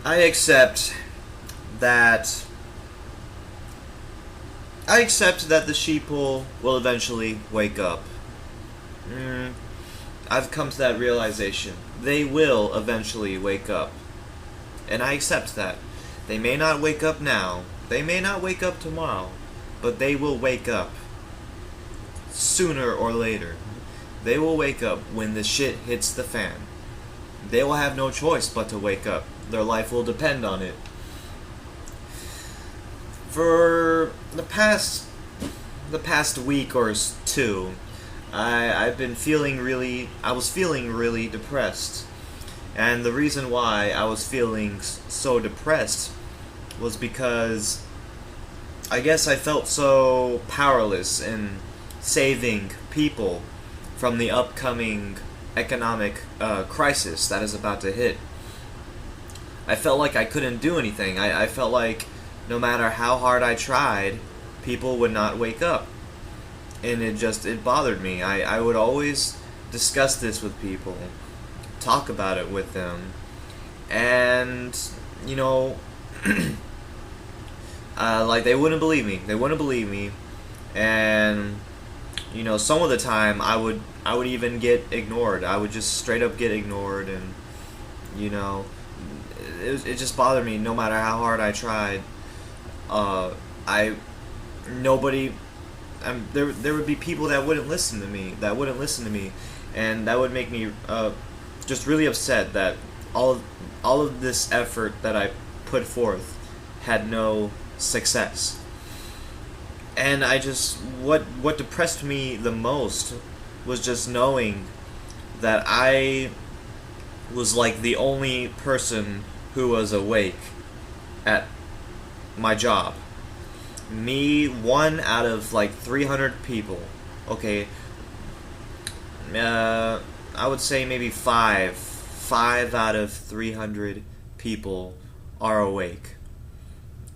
I accept that I accept that the sheeple will eventually wake up. Mm, I've come to that realization. They will eventually wake up. And I accept that. They may not wake up now. They may not wake up tomorrow. But they will wake up. Sooner or later. They will wake up when the shit hits the fan. They will have no choice but to wake up. Their life will depend on it. For the past week or two, I was feeling really depressed. And the reason why I was feeling so depressed was because I guess I felt so powerless in saving people from the upcoming economic crisis that is about to hit. I felt like I couldn't do anything. I felt like no matter how hard I tried, people would not wake up. And it bothered me. I would always discuss this with people, talk about it with them, and, you know, like they wouldn't believe me. They wouldn't believe me, and some of the time I would even get ignored. I would just straight up get ignored, and you know, it just bothered me. No matter how hard I tried, I nobody. There would be people that wouldn't listen to me. And that would make me just really upset that all of this effort that I put forth had no success. And what depressed me the most was just knowing that I was like the only person who was awake at my job. Me, one out of like 300 people. Okay, I would say maybe five out of 300 people are awake.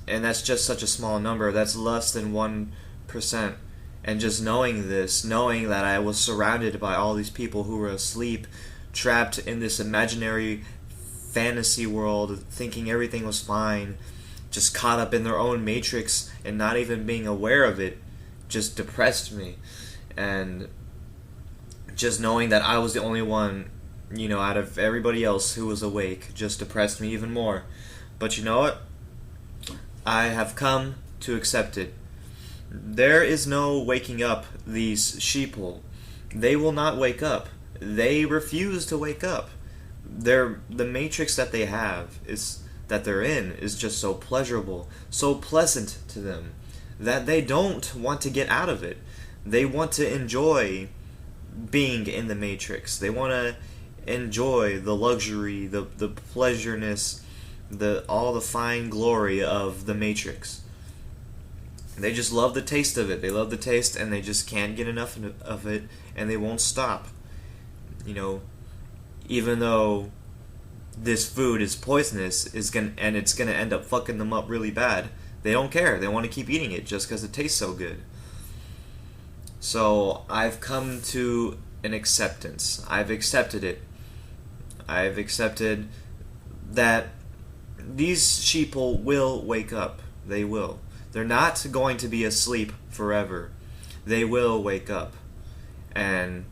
And that's just such a small number. That's less than 1%. And just knowing this, knowing that I was surrounded by all these people who were asleep, trapped in this imaginary fantasy world, thinking everything was fine, just caught up in their own matrix and not even being aware of it, just depressed me. And just knowing that I was the only one, out of everybody else who was awake, just depressed me even more. But you know what? I have come to accept it. There is no waking up these sheeple. They will not wake up. They refuse to wake up. The matrix that they have is that they're in is just so pleasurable, so pleasant to them that they don't want to get out of it. They want to enjoy being in the matrix. They want to enjoy the luxury, the pleasureness, all the fine glory of the matrix. They just love the taste of it. They love the taste, and they just can't get enough of it, and they won't stop. Even though this food is poisonous, and it's gonna end up fucking them up really bad, they don't care. They want to keep eating it just because it tastes so good. So I've come to an acceptance. I've accepted it. I've accepted that these sheeple will wake up. They will. They're not going to be asleep forever. They will wake up. And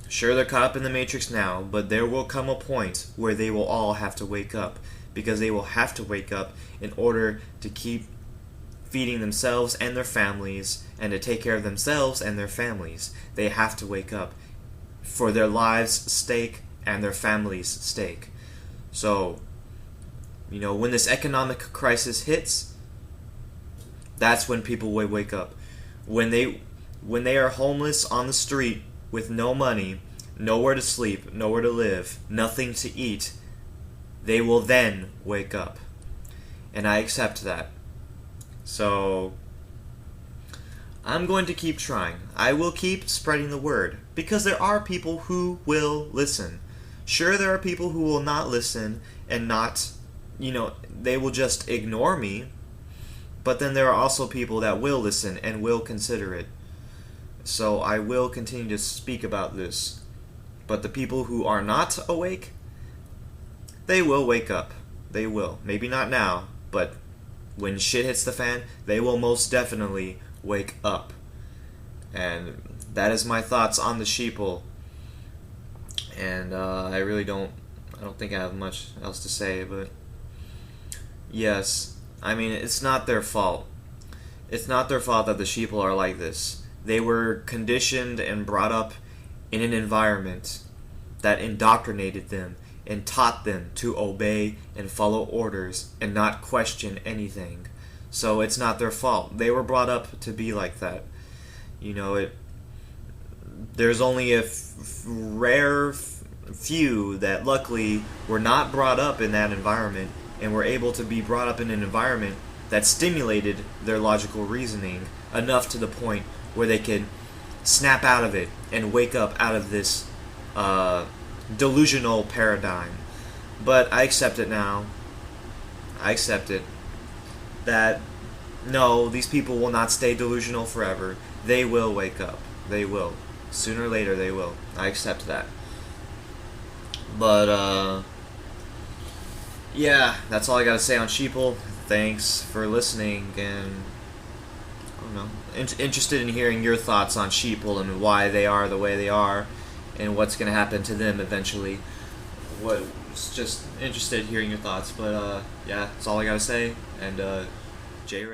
sure, they're caught up in the matrix now, but there will come a point where they will all have to wake up. Because they will have to wake up in order to keep feeding themselves and their families, and to take care of themselves and their families. They have to wake up for their lives' stake and their families' stake. So, when this economic crisis hits, that's when people will wake up. When they are homeless on the street with no money, nowhere to sleep, nowhere to live, nothing to eat, they will then wake up. And I accept that. So, I'm going to keep trying. I will keep spreading the word, because there are people who will listen. Sure, there are people who will not listen and not, they will just ignore me. But then there are also people that will listen and will consider it. So I will continue to speak about this. But the people who are not awake, they will wake up. They will. Maybe not now, but when shit hits the fan, they will most definitely wake up. And that is my thoughts on the sheeple. And I don't think I have much else to say, but yes, I mean, it's not their fault. It's not their fault that the sheeple are like this. They were conditioned and brought up in an environment that indoctrinated them and taught them to obey and follow orders and not question anything. So it's not their fault. They were brought up to be like that. There's only a rare few that luckily were not brought up in that environment and were able to be brought up in an environment that stimulated their logical reasoning enough to the point where they could snap out of it and wake up out of this delusional paradigm. But I accept it now. I accept it. That, no, these people will not stay delusional forever. They will wake up. They will. Sooner or later, they will. I accept that. But, yeah, that's all I gotta say on Sheeple. Thanks for listening, and I don't know, interested in hearing your thoughts on Sheeple and why they are the way they are, and what's gonna happen to them eventually. Just interested in hearing your thoughts. But yeah, that's all I gotta say. And J.